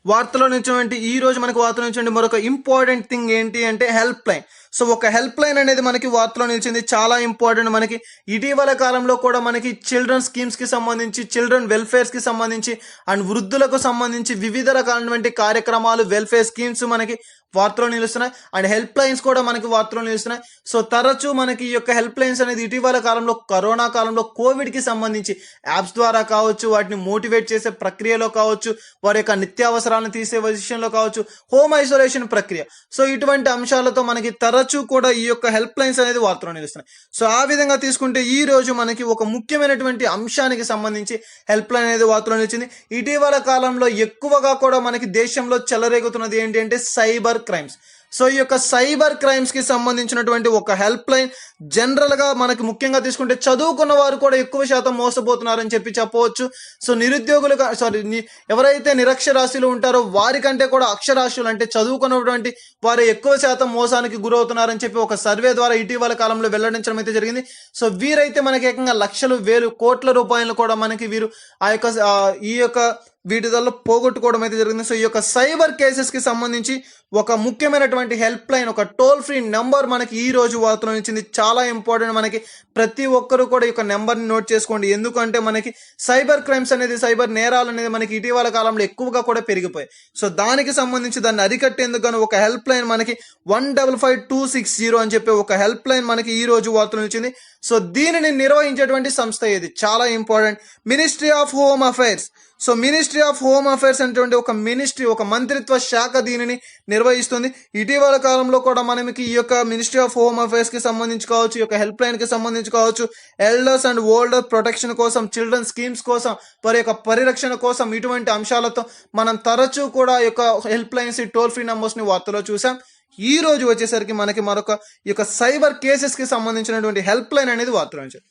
వార్తలో నుంచి ఈ రోజు మనకు వార్తలో నుంచి మరొక ఇంపార్టెంట్ థింగ్ ఏంటి అంటే హెల్ప్ లైన్. సో ఒక హెల్ప్ లైన్ అనేది మనకి వార్తలో నిలిచింది. చాలా ఇంపార్టెంట్. మనకి ఇటీవల కాలంలో కూడా మనకి చిల్డ్రన్ స్కీమ్స్కి సంబంధించి, చిల్డ్రన్ వెల్ఫేర్స్కి సంబంధించి అండ్ వృద్ధులకు సంబంధించి వివిధ రకాలైనటువంటి కార్యక్రమాలు, వెల్ఫేర్ స్కీమ్స్ మనకి వార్తలో నిలుస్తున్నాయి. అండ్ హెల్ప్ లైన్స్ కూడా మనకి వార్తలో నిలుస్తున్నాయి. సో తరచూ మనకి ఈ యొక్క హెల్ప్ లైన్స్ అనేది ఇటీవల కాలంలో కరోనా కాలంలో కోవిడ్కి సంబంధించి యాప్స్ ద్వారా కావచ్చు, వాటిని మోటివేట్ చేసే ప్రక్రియలో కావచ్చు, వారి యొక్క నిత్యావసరాలను తీసే విషయంలో కావచ్చు, హోమ్ ఐసోలేషన్ ప్రక్రియ, సో ఇటువంటి అంశాలతో మనకి తరచూ కూడా ఈ యొక్క హెల్ప్ లైన్స్ అనేది వార్తలో నిలుస్తున్నాయి. సో ఆ విధంగా తీసుకుంటే ఈ రోజు మనకి ఒక ముఖ్యమైనటువంటి అంశానికి సంబంధించి హెల్ప్ లైన్ అనేది వార్తలో నిలిచింది. ఇటీవల కాలంలో ఎక్కువగా కూడా మనకి దేశంలో చెలరేగుతున్నది ఏంటి అంటే సైబర్ క్రైమ్స్. సో ఈ యొక్క సైబర్ క్రైమ్స్ కి సంబంధించినటువంటి ఒక హెల్ప్ లైన్ జనరల్ గా మనకి ముఖ్యంగా తీసుకుంటే చదువుకున్న వారు కూడా ఎక్కువ శాతం మోసపోతున్నారని చెప్పవచ్చు. సో నిరుద్యోగులు ఎవరైతే నిరక్షరాస్యులు ఉంటారో వారికంటే కూడా అక్షరాస్యులు అంటే చదువుకున్నటువంటి వారు ఎక్కువ శాతం మోసానికి గురవుతున్నారని చెప్పి ఒక సర్వే ద్వారా ఇటీవల కాలంలో వెల్లడించడం అయితే జరిగింది. సో వీరైతే మనకి ఏకంగా లక్షలు, వేలు, కోట్ల రూపాయలు కూడా మనకి వీరు ఈ యొక్క వీటి వల్ల పోగొట్టుకోవడం అయితే జరిగింది. సో ఈ యొక్క సైబర్ కేసెస్ కి సంబంధించి ఒక ముఖ్యమైనటువంటి హెల్ప్ లైన్, ఒక టోల్ ఫ్రీ నెంబర్ మనకి ఈ రోజు వార్తలో ఇచ్చింది. చాలా ఇంపార్టెంట్, మనకి ప్రతి ఒక్కరు కూడా ఈ యొక్క నెంబర్ని నోట్ చేసుకోండి. ఎందుకంటే మనకి సైబర్ క్రైమ్స్ అనేది, సైబర్ నేరాలు అనేది మనకి ఇటీవల కాలంలో ఎక్కువగా కూడా పెరిగిపోయాయి. సో దానికి సంబంధించి దాన్ని అరికట్టేందుకు గాను ఒక హెల్ప్ లైన్ మనకి 155260 అని చెప్పి ఒక హెల్ప్ లైన్ మనకి ఈ రోజు వార్తలు ఇచ్చింది. సో దీనిని నిర్వహించేటువంటి సంస్థ ఇది చాలా important, ministry of home affairs. So ministry of home affairs అనేటువంటి ఒక మినిస్ట్రీ, ఒక మంత్రిత్వ శాఖ దీనిని నిర్వహిస్తుంది. ఇటీవల కాలంలో కూడా మనకి ఈ యొక్క మినిస్ట్రీ ఆఫ్ హోమ్ అఫైర్స్ కి సంబంధించి కావచ్చు, ఈ యొక్క హెల్ప్ లైన్ కి సంబంధించి కావచ్చు, ఎల్డర్స్ అండ్ ఓల్డర్ ప్రొటెక్షన్ కోసం, చిల్డ్రన్ స్కీమ్స్ కోసం, వారి యొక్క పరిరక్షణ కోసం, ఇటువంటి అంశాలతో మనం తరచూ కూడా ఈ యొక్క help lines, toll free numbers ని వార్తలో చూసాం. ఈ రోజు వచ్చేసరికి మనకి మరొక ఈ యొక్క సైబర్ కేసెస్ కి సంబంధించినటువంటి హెల్ప్ లైన్ అనేది వార్తలో ఉంచారు.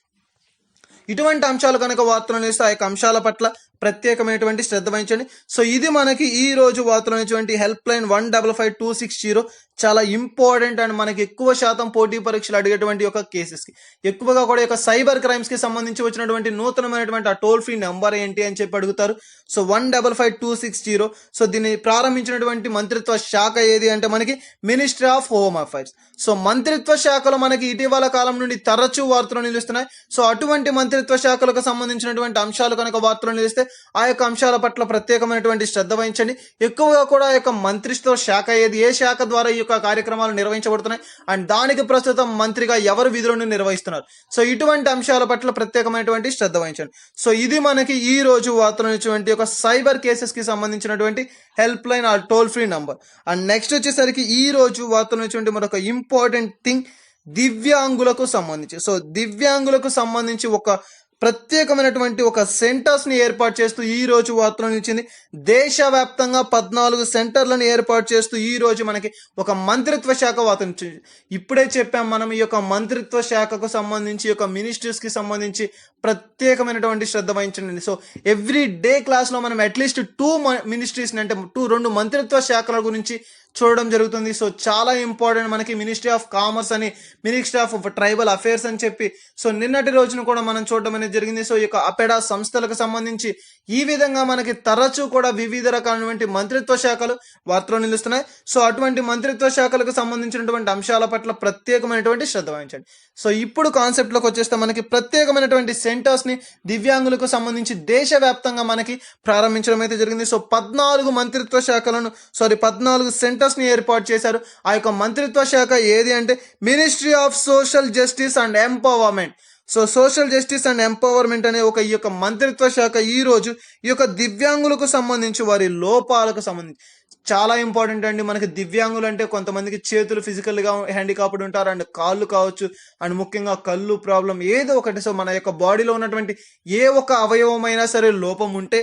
ఇటువంటి అంశాలు కనుక వార్తలు నిలిస్తే ఆ యొక్క అంశాల పట్ల ప్రత్యేకమైనటువంటి శ్రద్ధ వహించండి. సో ఇది మనకి ఈ రోజు వార్తలు అనేటువంటి హెల్ప్ లైన్ 155260 చాలా ఇంపార్టెంట్ అండ్ మనకి ఎక్కువ శాతం పోటీ పరీక్షలు అడిగేటువంటి ఒక కేసెస్ కి, ఎక్కువగా కూడా యొక్క సైబర్ క్రైమ్స్ కి సంబంధించి వచ్చినటువంటి నూతనమైనటువంటి ఆ టోల్ ఫ్రీ నెంబర్ ఏంటి అని చెప్పి అడుగుతారు. సో 155260. సో దీన్ని ప్రారంభించినటువంటి మంత్రిత్వ శాఖ ఏది అంటే మనకి ministry of home affairs. So మంత్రిత్వ శాఖలో మనకి ఇటీవల కాలం నుండి తరచూ వార్తలు నిలుస్తున్నాయి. సో అటువంటి మంత్రిత్వ శాఖలకు సంబంధించినటువంటి అంశాలు కనుక వార్తలు నిలిస్తే ఆ యొక్క అంశాల పట్ల ప్రత్యేకమైనటువంటి శ్రద్ధ వహించండి. ఎక్కువగా కూడా ఆ యొక్క మంత్రిత్వ శాఖ ఏది, ఏ శాఖ ద్వారా ఈ యొక్క కార్యక్రమాలు నిర్వహించబడుతున్నాయి అండ్ దానికి ప్రస్తుతం మంత్రిగా ఎవరు విధులను నిర్వహిస్తున్నారు. సో ఇటువంటి అంశాల పట్ల ప్రత్యేకమైనటువంటి శ్రద్ధ వహించండి. సో ఇది మనకి ఈ రోజు వార్తలు ఇచ్చినటువంటి ఒక సైబర్ కేసెస్ కి సంబంధించినటువంటి హెల్ప్ లైన్, ఆ toll free number. And next వచ్చేసరికి ఈ రోజు వార్తలు ఇచ్చినటువంటి మరొక ఇంపార్టెంట్ థింగ్, దివ్యాంగులకు సంబంధించి. సో దివ్యాంగులకు సంబంధించి ఒక ప్రత్యేకమైనటువంటి ఒక సెంటర్స్ ని ఏర్పాటు చేస్తూ ఈ రోజు వార్తలు ఇచ్చింది. దేశవ్యాప్తంగా 14 సెంటర్లను ఏర్పాటు చేస్తూ ఈ రోజు మనకి ఒక మంత్రిత్వ శాఖ వార్తలు ఇచ్చింది. ఇప్పుడే చెప్పాం మనం ఈ యొక్క మంత్రిత్వ శాఖకు సంబంధించి, యొక్క మినిస్ట్రీస్ కి సంబంధించి ప్రత్యేకమైనటువంటి శ్రద్ధ వహించండి. సో ఎవ్రీ డే క్లాస్ లో మనం అట్లీస్ట్ 2 మినిస్ట్రీస్ అంటే 2 మంత్రిత్వ శాఖల గురించి చూడడం జరుగుతుంది. సో చాలా ఇంపార్టెంట్, మనకి మినిస్ట్రీ ఆఫ్ కామర్స్ అని, మినిస్ట్రీ ఆఫ్ ట్రైబల్ అఫైర్స్ అని చెప్పి సో నిన్నటి రోజున కూడా మనం చూడడం అనేది జరిగింది. సో ఈ యొక్క అపెడా సంస్థలకు సంబంధించి ఈ విధంగా మనకి తరచూ కూడా వివిధ రకాలైనటువంటి మంత్రిత్వ శాఖలు వార్తలో నిలుస్తున్నాయి. సో అటువంటి మంత్రిత్వ శాఖలకు సంబంధించినటువంటి అంశాల పట్ల ప్రత్యేకమైనటువంటి శ్రద్ధ వహించండి. సో ఇప్పుడు కాన్సెప్ట్ లోకి వచ్చేస్తే మనకి ప్రత్యేకమైనటువంటి సెంటర్స్ ని దివ్యాంగులకు సంబంధించి దేశవ్యాప్తంగా మనకి ప్రారంభించడం అయితే జరిగింది. సో 14 మంత్రిత్వ శాఖలను 14 సెంటర్స్ ని ఏర్పాటు చేశారు. ఆ యొక్క మంత్రిత్వ శాఖ ఏది అంటే ministry of social justice and empowerment. So social justice and empowerment అనే ఈ యొక్క మంత్రిత్వ శాఖ ఈ రోజు ఈ యొక్క దివ్యాంగులకు సంబంధించి, వారి లోపాలకు సంబంధించి చాలా ఇంపార్టెంట్ అండి. మనకి దివ్యాంగులు అంటే కొంతమందికి చేతులు ఫిజికల్ గా హ్యాండికాప్డ్ ఉంటారు అండ్ కాళ్ళు కావచ్చు అండ్ ముఖ్యంగా కళ్ళు ప్రాబ్లం ఏదో ఒకటి. సో మన యొక్క బాడీలో ఉన్నటువంటి ఏ ఒక్క అవయవమైనా సరే లోపం ఉంటే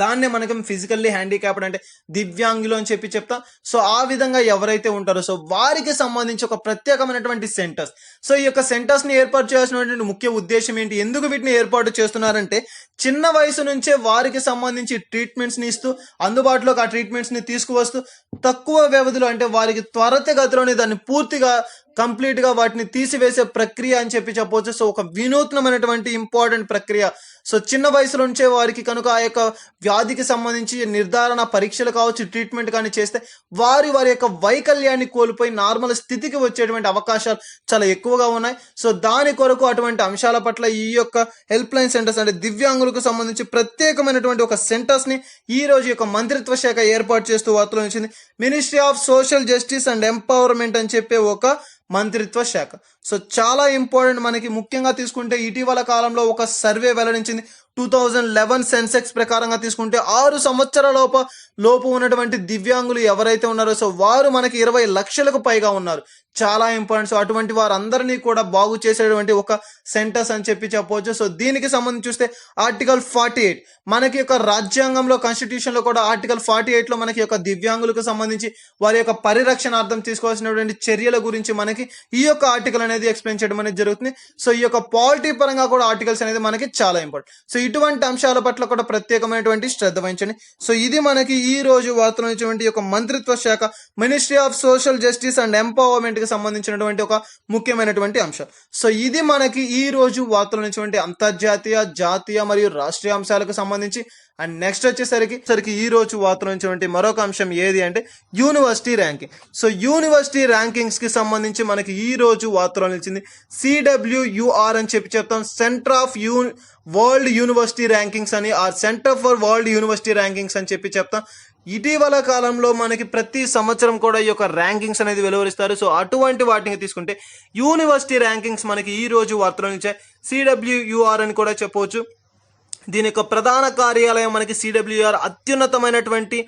దాన్నే మనకి ఫిజికల్లీ హ్యాండిక్యాప్డ్ అంటే దివ్యాంగులు అని చెప్పి చెప్తాం. సో ఆ విధంగా ఎవరైతే ఉంటారో సో వారికి సంబంధించి ఒక ప్రత్యేకమైనటువంటి సెంటర్స్. సో ఈ యొక్క సెంటర్స్ ని ఏర్పాటు చేయాల్సినటువంటి ముఖ్య ఉద్దేశం ఏంటి, ఎందుకు వీటిని ఏర్పాటు చేస్తున్నారంటే చిన్న వయసు నుంచే వారికి సంబంధించి ట్రీట్మెంట్స్ ని ఇస్తూ అందుబాటులోకి ఆ ట్రీట్మెంట్స్ ని తీసుకువస్తూ తక్కువ వ్యవధిలో అంటే వారికి త్వరితగతిలోనే దాన్ని పూర్తిగా కంప్లీట్ గా వాటిని తీసివేసే ప్రక్రియ అని చెప్పి చెప్పవచ్చు. సో ఒక వినూత్నమైనటువంటి ఇంపార్టెంట్ ప్రక్రియ. సో చిన్న వయసులో నుంచే వారికి కనుక ఆ యొక్క వ్యాధికి సంబంధించి నిర్ధారణ పరీక్షలు కావచ్చు, ట్రీట్మెంట్ కానీ చేస్తే వారి యొక్క వైకల్యాన్ని కోల్పోయి నార్మల్ స్థితికి వచ్చేటువంటి అవకాశాలు చాలా ఎక్కువగా ఉన్నాయి. సో దాని కొరకు అటువంటి అంశాల పట్ల ఈ యొక్క హెల్ప్ లైన్ సెంటర్స్ అంటే దివ్యాంగులకు సంబంధించి ప్రత్యేకమైనటువంటి ఒక సెంటర్స్ ని ఈ రోజు యొక్క మంత్రిత్వ శాఖ ఏర్పాటు చేస్తూ వార్తలు వచ్చింది. Ministry of social justice and empowerment అని చెప్పే ఒక మంత్రిత్వ శాఖ. సో చాలా ఇంపార్టెంట్, మనకి ముఖ్యంగా తీసుకుంటే ఇటీవల కాలంలో ఒక సర్వే వెల్లడించింది. 2011 సెన్సెక్స్ ప్రకారంగా తీసుకుంటే 6 సంవత్సరాల లోపు ఉన్నటువంటి దివ్యాంగులు ఎవరైతే ఉన్నారో సో వారు మనకి 20 లక్షలకు పైగా ఉన్నారు. చాలా ఇంపార్టెంట్. సో అటువంటి వారందరినీ కూడా బాగు చేసేటువంటి ఒక సెంటర్స్ అని చెప్పి చెప్పవచ్చు. సో దీనికి సంబంధించి చూస్తే ఆర్టికల్ 48 మనకి యొక్క రాజ్యాంగంలో, కాన్స్టిట్యూషన్ లో కూడా ఆర్టికల్ 48 లో మనకి యొక్క దివ్యాంగులకు సంబంధించి వారి యొక్క పరిరక్షణార్థం తీసుకోవాల్సినటువంటి చర్యల గురించి మనకి ఈ యొక్క ఆర్టికల్ అనేది ఎక్స్ప్లెయిన్ చేయడం అనేది జరుగుతుంది. సో ఈ యొక్క పాలిటీ పరంగా కూడా ఆర్టికల్స్ అనేది మనకి చాలా ఇంపార్టెంట్. సో ఇటువంటి అంశాల పట్ల కూడా ప్రత్యేకమైనటువంటి శ్రద్ధ వహించండి. సో ఇది మనకి ఈ రోజు వార్తలు ఇచ్చినటువంటి ఒక మంత్రిత్వ శాఖ ministry of social justice and empowerment కి సంబంధించినటువంటి ఒక ముఖ్యమైనటువంటి అంశం. సో ఇది మనకి ఈ రోజు వార్తలు ఇచ్చినటువంటి అంతర్జాతీయ, జాతీయ మరియు రాష్ట్రీయ అంశాలకు సంబంధించి అండ్ నెక్స్ట్ వచ్చేసరికి ఈ రోజు వార్తలో నుంచి మరొక అంశం ఏది అంటే university ranking. So university rankings కి సంబంధించి మనకి ఈ రోజు వార్తలో నిలిచింది CWUR అని చెప్తాం, centre of world university rankings అని, ఆ centre for world university rankings అని చెప్తాం. ఇటీవల కాలంలో మనకి ప్రతి సంవత్సరం కూడా ఈ యొక్క ర్యాంకింగ్స్ అనేది వెలువరిస్తారు. సో అటువంటి వాటిని తీసుకుంటే యూనివర్సిటీ ర్యాంకింగ్స్ మనకి ఈ రోజు వార్తలో నిలిచాయి. CWUR అని కూడా చెప్పవచ్చు. దీని యొక్క ప్రధాన కార్యాలయం మనకి CWUR అత్యున్నతమైనటువంటి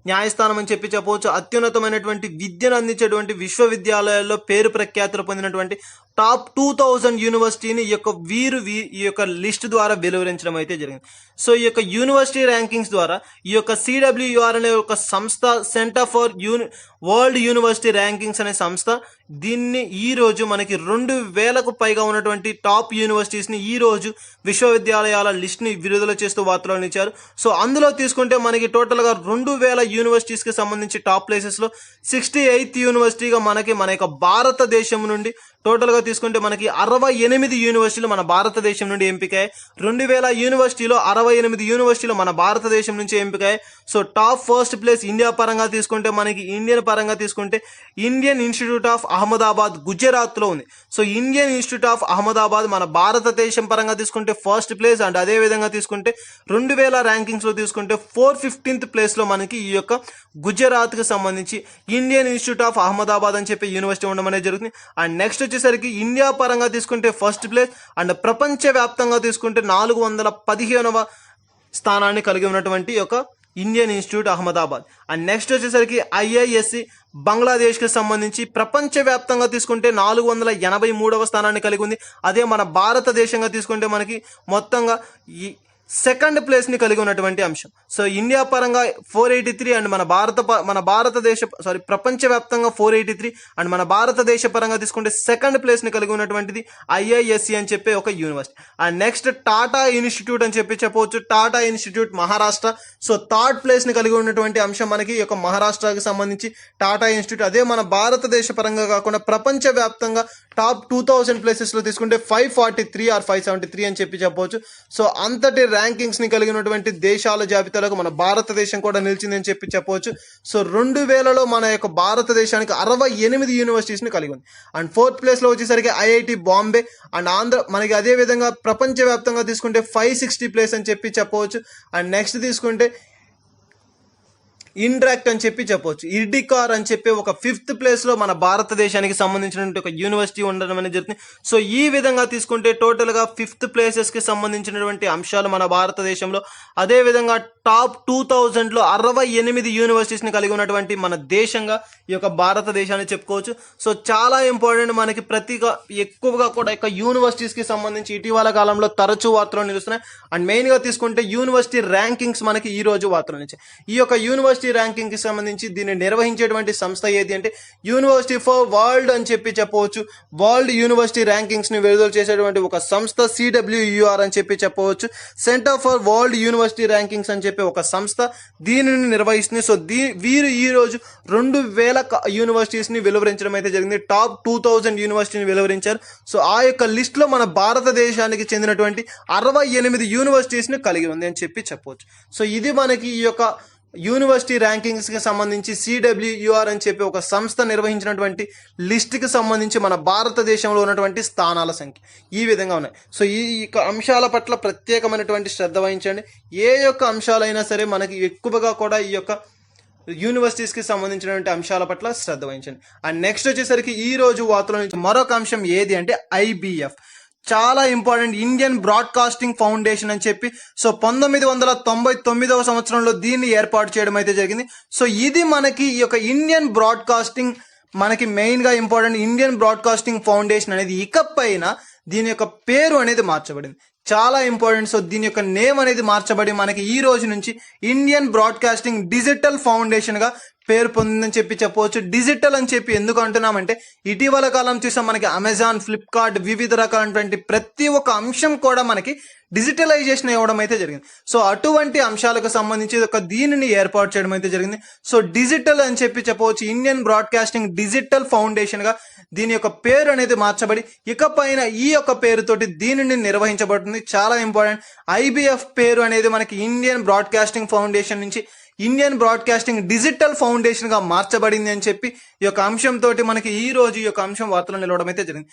న్యాయస్థానం అని చెప్పవచ్చు. అత్యున్నతమైనటువంటి విద్యను అందించేటువంటి విశ్వవిద్యాలయాల్లో పేరు ప్రఖ్యాతులు పొందినటువంటి టాప్ 2000 యూనివర్సిటీని ఈ యొక్క లిస్ట్ ద్వారా వెలువరించడం అయితే జరిగింది. సో ఈ యొక్క యూనివర్సిటీ ర్యాంకింగ్స్ ద్వారా ఈ యొక్క CWUR అనే ఒక సంస్థ, centre for world university rankings అనే సంస్థ, దీన్ని ఈ రోజు మనకి 2000కు పైగా ఉన్నటువంటి టాప్ యూనివర్సిటీస్ ని ఈ రోజు విశ్వవిద్యాలయాల లిస్ట్ ని విడుదల చేస్తూ వార్తలో ఇచ్చారు. సో అందులో తీసుకుంటే మనకి టోటల్ గా 2000 యూనివర్సిటీస్ కి సంబంధించి టాప్ ప్లేసెస్ లో 68th యూనివర్సిటీగా మన యొక్క భారతదేశం నుండి టోటల్ గా తీసుకుంటే మనకి 68 యూనివర్సిటీలు మన భారతదేశం నుండి ఎంపికయ్యాయి. 2000 యూనివర్సిటీలో 68 యూనివర్సిటీలు మన భారతదేశం నుంచి ఎంపికయ్యాయి. So top first place India పరంగా తీసుకుంటే మనకి Indian institute of Ahmedabad Gujarat లో ఉంది. So Indian institute of Ahmedabad మన భారతదేశం పరంగా తీసుకుంటే ఫస్ట్ ప్లేస్. అండ్ అదే విధంగా తీసుకుంటే 2000 ర్యాంకింగ్స్ లో తీసుకుంటే 415th ప్లేస్ లో మనకి ఈ యొక్క గుజరాత్ కి సంబంధించి ఇండియన్ ఇన్స్టిట్యూట్ ఆఫ్ అహ్మదాబాద్ అని చెప్పి యూనివర్సిటీ ఉండడం అనేది జరుగుతుంది. అండ్ నెక్స్ట్ వచ్చేసరికి ఇండియా పరంగా తీసుకుంటే ఫస్ట్ ప్లేస్. అండ్ ప్రపంచ వ్యాప్తంగా తీసుకుంటే 415వ స్థానాన్ని కలిగి ఉన్నటువంటి యొక్క Indian institute Ahmedabad. And next వచ్చేసరికి IISc బంగ్లాదేశ్ కి సంబంధించి ప్రపంచ వ్యాప్తంగా తీసుకుంటే 483వ స్థానాన్ని కలిగి ఉంది. అదే మన భారతదేశంగా తీసుకుంటే మనకి మొత్తంగా ఈ సెకండ్ ప్లేస్ ని కలిగి ఉన్నటువంటి అంశం. సో ఇండియా పరంగా 483 అండ్ ప్రపంచ వ్యాప్తంగా 483 అండ్ మన భారతదేశ పరంగా తీసుకుంటే సెకండ్ ప్లేస్ ని కలిగి ఉన్నటువంటిది IISc అని చెప్పే ఒక university. And next Tata institute అని చెప్పవచ్చు. Tata institute Maharashtra. So third place ని కలిగి ఉన్నటువంటి అంశం మనకి ఈ యొక్క మహారాష్ట్రకి సంబంధించి టాటా ఇన్స్టిట్యూట్. అదే మన భారతదేశ పరంగా కాకుండా ప్రపంచ వ్యాప్తంగా టాప్ 2000 ప్లేసెస్ లో తీసుకుంటే 543 ఆర్ 573 అని చెప్పవచ్చు. సో అంతటి ర్యాంకింగ్స్ ని కలిగినటువంటి దేశాల జాబితాలకు మన భారతదేశం కూడా నిలిచిందని చెప్పవచ్చు. సో 2000లో మన యొక్క భారతదేశానికి 68 యూనివర్సిటీస్ ని కలిగి ఉంది. అండ్ ఫోర్త్ ప్లేస్ లో వచ్చేసరికి IIT బాంబే అండ్ మనకి అదే విధంగా ప్రపంచ వ్యాప్తంగా తీసుకుంటే 560 ప్లేస్ అని చెప్పవచ్చు. అండ్ నెక్స్ట్ తీసుకుంటే ఇంట్రాక్ట్ అని చెప్పవచ్చు. ఇర్డికార్ అని చెప్పి ఒక 5th ప్లేస్ లో మన భారతదేశానికి సంబంధించినటువంటి ఒక యూనివర్సిటీ ఉండడం అనేది జరుగుతుంది. సో ఈ విధంగా తీసుకుంటే టోటల్ గా 5th ప్లేసెస్ కి సంబంధించినటువంటి అంశాలు మన భారతదేశంలో. అదే విధంగా టాప్ 2000లో 68 యూనివర్సిటీస్ ని కలిగి ఉన్నటువంటి మన దేశంగా ఈ యొక్క భారతదేశాన్ని చెప్పుకోవచ్చు. సో చాలా ఇంపార్టెంట్ మనకి ఎక్కువగా కూడా ఇక యూనివర్సిటీస్ కి సంబంధించి ఇటీవల కాలంలో తరచూ వార్తలు నిలుస్తున్నాయి. అండ్ మెయిన్ గా తీసుకుంటే యూనివర్సిటీ ర్యాంకింగ్స్ మనకి ఈ రోజు వార్తలు నుంచి ఈ యొక్క యూనివర్సిటీ ర్యాంకింగ్ కి సంబంధించి దీన్ని నిర్వహించేటువంటి సంస్థ ఏది అంటే యూనివర్సిటీ ఫర్ వరల్డ్ అని చెప్పవచ్చు. వరల్డ్ యూనివర్సిటీ ర్యాంకింగ్స్ ని విడుదల చేసేటువంటి ఒక సంస్థ CWUR అని చెప్పవచ్చు. Centre for world university rankings అని ఒక సంస్థ దీనిని నిర్వహిస్తుంది. సో వీరు ఈ రోజు 2000 యూనివర్సిటీస్ ని వెలువరించడం అయితే జరిగింది. టాప్ 2000 యూనివర్సిటీని వెలువరించారు. సో ఆ యొక్క లిస్ట్ లో మన భారతదేశానికి చెందినటువంటి 68 యూనివర్సిటీస్ ని కలిగి ఉంది అని చెప్పవచ్చు. సో ఇది మనకి ఈ యొక్క యూనివర్సిటీ ర్యాంకింగ్స్ కి సంబంధించి CWUR అని చెప్పి ఒక సంస్థ నిర్వహించినటువంటి లిస్ట్ కి సంబంధించి మన భారతదేశంలో ఉన్నటువంటి స్థానాల సంఖ్య ఈ విధంగా ఉన్నాయి. సో ఈ అంశాల పట్ల ప్రత్యేకమైనటువంటి శ్రద్ధ వహించండి. ఏ యొక్క అంశాలైనా సరే మనకి ఎక్కువగా కూడా ఈ యొక్క యూనివర్సిటీస్ కి సంబంధించినటువంటి అంశాల పట్ల శ్రద్ధ వహించండి. అండ్ నెక్స్ట్ వచ్చేసరికి ఈ రోజు వార్తల నుంచి మరొక అంశం ఏది అంటే IBF. చాలా ఇంపార్టెంట్, ఇండియన్ బ్రాడ్కాస్టింగ్ ఫౌండేషన్ అని చెప్పి. సో 1999వ సంవత్సరంలో దీన్ని ఏర్పాటు చేయడం అయితే జరిగింది. సో ఇది మనకి ఈ యొక్క ఇండియన్ బ్రాడ్కాస్టింగ్ మనకి మెయిన్ గా ఇంపార్టెంట్. ఇండియన్ బ్రాడ్కాస్టింగ్ ఫౌండేషన్ అనేది ఇకపైన దీని యొక్క పేరు అనేది మార్చబడింది. చాలా ఇంపార్టెంట్. సో దీని యొక్క నేమ్ అనేది మార్చబడి మనకి ఈ రోజు నుంచి ఇండియన్ బ్రాడ్కాస్టింగ్ డిజిటల్ ఫౌండేషన్ గా పేరు పొందిందని చెప్పవచ్చు. డిజిటల్ అని చెప్పి ఎందుకు అంటున్నామంటే ఇటీవల కాలం చూసాం మనకి అమెజాన్, ఫ్లిప్కార్ట్ వివిధ రకాలైనటువంటి ప్రతి ఒక్క అంశం కూడా మనకి డిజిటలైజేషన్ ఇవ్వడం అయితే జరిగింది. సో అటువంటి అంశాలకు సంబంధించి ఒక దీనిని ఏర్పాటు చేయడం అయితే జరిగింది. సో డిజిటల్ అని చెప్పవచ్చు. ఇండియన్ బ్రాడ్కాస్టింగ్ డిజిటల్ ఫౌండేషన్ గా దీని యొక్క పేరు అనేది మార్చబడి ఇకపైన ఈ యొక్క పేరుతోటి దీనిని నిర్వహించబడుతుంది. చాలా ఇంపార్టెంట్. IBF పేరు అనేది మనకి ఇండియన్ బ్రాడ్కాస్టింగ్ ఫౌండేషన్ నుంచి ఇండియన్ బ్రాడ్కాస్టింగ్ డిజిటల్ ఫౌండేషన్ గా మార్చబడింది అని చెప్పి ఈ యొక్క అంశంతో మనకి ఈ రోజు ఈ యొక్క అంశం వార్తలు నిలవడం అయితే జరిగింది.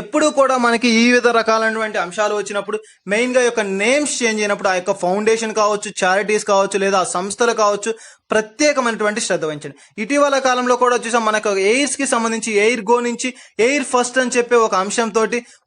ఎప్పుడు కూడా మనకి ఈ వివిధ రకాలైనటువంటి అంశాలు వచ్చినప్పుడు మెయిన్ గా యొక్క నేమ్స్ చేంజ్ అయినప్పుడు ఆ యొక్క ఫౌండేషన్ కావచ్చు, చారిటీస్ కావచ్చు, లేదా సంస్థలు కావచ్చు, ప్రత్యేకమైనటువంటి శ్రద్ధ వహించండి. ఇటీవల కాలంలో కూడా చూసాం మనకు ఎయిర్స్ కి సంబంధించి ఎయిర్ గో నుంచి ఎయిర్ ఫస్ట్ అని చెప్పే ఒక అంశంతో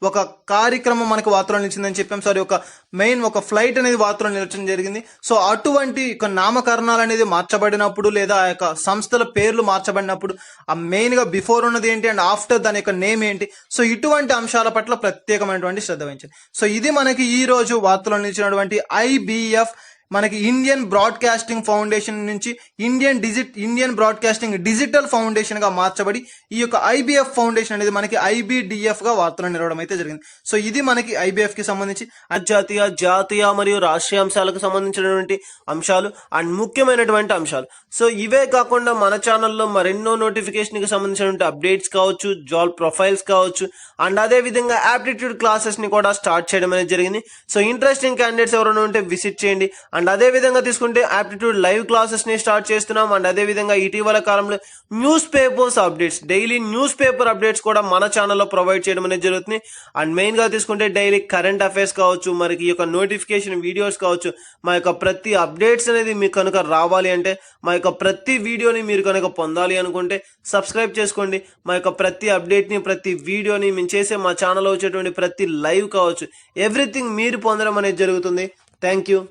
ఒక కార్యక్రమం మనకు వార్తలు నిలిచిందని చెప్పాం. సారీ, ఒక మెయిన్ ఒక ఫ్లైట్ అనేది వార్తలు నిలచడం జరిగింది. సో అటువంటి నామకరణాలు అనేది మార్చబడినప్పుడు లేదా ఆ యొక్క సంస్థల పేర్లు మార్చబడినప్పుడు ఆ మెయిన్ గా బిఫోర్ ఉన్నది ఏంటి అండ్ ఆఫ్టర్ దాని యొక్క నేమ్ ఏంటి, సో ఇటువంటి అంశాల పట్ల ప్రత్యేకమైనటువంటి శ్రద్ధ వహించండి. సో ఇది మనకి ఈ రోజు వార్తలు నిలిచినటువంటి IBF మనకి ఇండియన్ బ్రాడ్కాస్టింగ్ ఫౌండేషన్ నుంచి ఇండియన్ బ్రాడ్కాస్టింగ్ డిజిటల్ ఫౌండేషన్ గా మార్చబడి ఈ యొక్క IBF ఫౌండేషన్ అనేది మనకి IBDF గా వార్తలు నిలవడం అయితే జరిగింది. సో ఇది మనకి IBF కి సంబంధించి అంతర్జాతీయ, జాతీయ మరియు రాష్ట్రీయ అంశాలకు సంబంధించినటువంటి అంశాలు అండ్ ముఖ్యమైనటువంటి అంశాలు. సో ఇవే కాకుండా మన ఛానల్లో మరెన్నో నోటిఫికేషన్ కి సంబంధించినటువంటి అప్డేట్స్ కావచ్చు, జాబ్ ప్రొఫైల్స్ కావచ్చు, అండ్ అదే విధంగా ఆప్టిట్యూడ్ క్లాసెస్ ని కూడా స్టార్ట్ చేయడం అనేది జరిగింది. సో ఇంట్రెస్టింగ్ క్యాండిడేట్స్ ఎవరైనా ఉంటే విజిట్ చేయండి. అండ్ అదే విధంగా తీసుకుంటే ఆప్టిట్యూడ్ లైవ్ క్లాసెస్ ని స్టార్ట్ చేస్తున్నాం. అండ్ అదే విధంగా ఇటీవల కాలంలో news papers updates, daily news paper updates కూడా మన ఛానల్లో ప్రొవైడ్ చేయడం అనేది జరుగుతుంది. అండ్ మెయిన్ గా తీసుకుంటే డైలీ కరెంట్ అఫైర్స్ కావచ్చు, మనకి ఈ యొక్క నోటిఫికేషన్ వీడియోస్ కావచ్చు, మా యొక్క ప్రతి అప్డేట్స్ అనేది మీకు కనుక రావాలి అంటే, మా యొక్క ప్రతి వీడియోని మీరు కనుక పొందాలి అనుకుంటే సబ్స్క్రైబ్ చేసుకోండి. మా యొక్క ప్రతి అప్డేట్ ని, ప్రతి వీడియోని మేము చేసే మా ఛానల్లో వచ్చేటువంటి ప్రతి లైవ్ కావచ్చు, ఎవ్రీథింగ్ మీరు పొందడం అనేది జరుగుతుంది. Thank you.